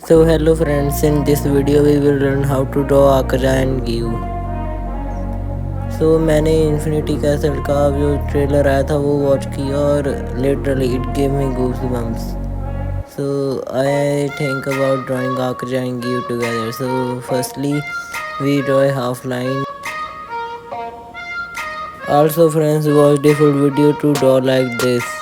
So hello friends, in this video we will learn how to draw Akaza and Giyu. So मैंने infinity castle का जो trailer आया था वो watch किया और literally it give me goosebumps. So I think about drawing Akaza and Giyu together. So firstly we draw a half line. Also friends, watch the full video to draw like this.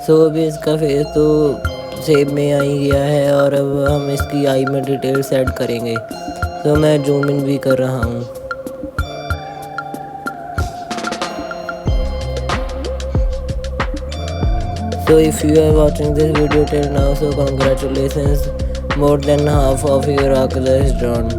सो अभी इसका face तो shape में आ ही गया है और अब हम इसकी आई में डिटेल्स ऐड करेंगे. तो मैं जूम इन भी कर रहा हूँ. So if you are watching this video till now, so congratulations, more than half of your Akaza is drawn.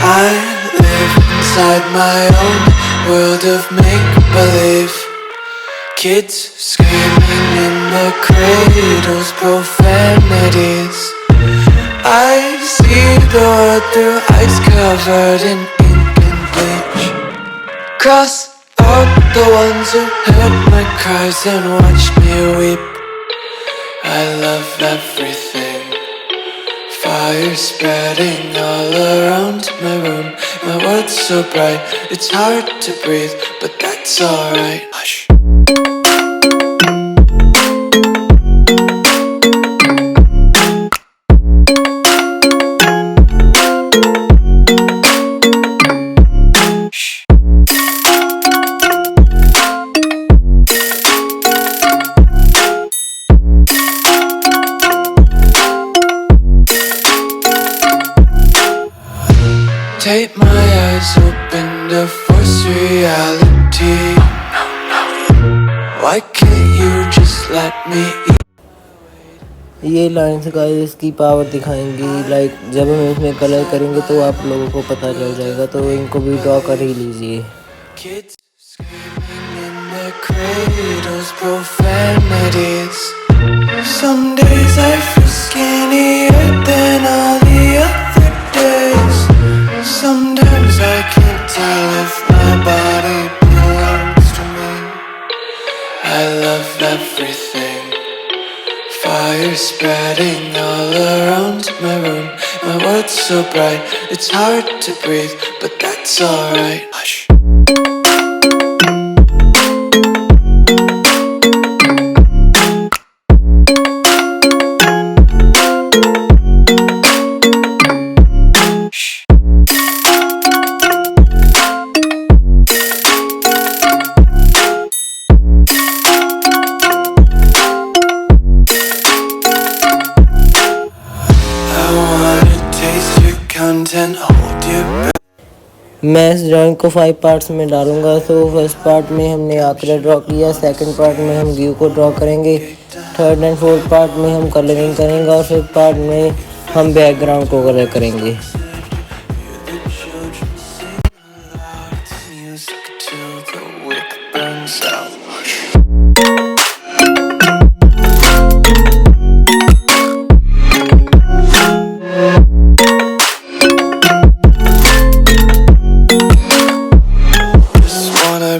I live inside my own world of make-believe. Kids screaming in the cradles, profanities. I see the world through ice covered in ink and bleach. Cross out the ones who heard my cries and watched me weep. I love everything. Fire spreading all around my room. My world's so bright, it's hard to breathe, but that's alright. Hush. Take my eyes open to force reality. Why can't you just let me eat? ये lines guys इसकी power दिखाएंगी। Like जब हम इसमें colour करेंगे तो आप लोगों को पता चल जाएगा, तो इनको भी ड्रॉ कर ही लीजिए। Kids screaming in their cradles, profanities. Some days I feel skinnier than all the other days. Sometimes I can't tell if my body belongs to me. I love everything. Fire spreading all around my room. My world's so bright, it's hard to breathe, but that's alright. Hush. मैं इस drawing को 5 parts में डालूंगा। तो first part में हमने आकरा draw किया, second part में हम गियू को ड्रॉ करेंगे, थर्ड एंड फोर्थ पार्ट में हम कलरिंग करेंगे और फिफ्थ पार्ट में हम बैकग्राउंड को कलर करेंगे।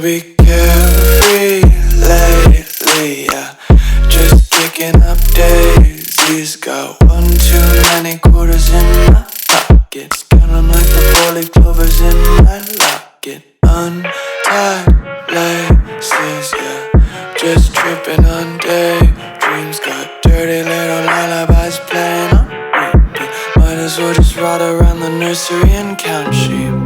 Be carefree lately, yeah. Just kicking up daisies. Got one too many quarters in my pockets. Count 'em like the 4-leaf clovers in my locket. Untied laces, yeah. Just tripping on daydreams. Got dirty little lullabies playing on repeat. Might as well just ride around the nursery and count sheep.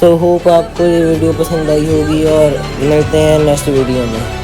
तो hope आपको ये video पसंद आई होगी और मिलते हैं next video में।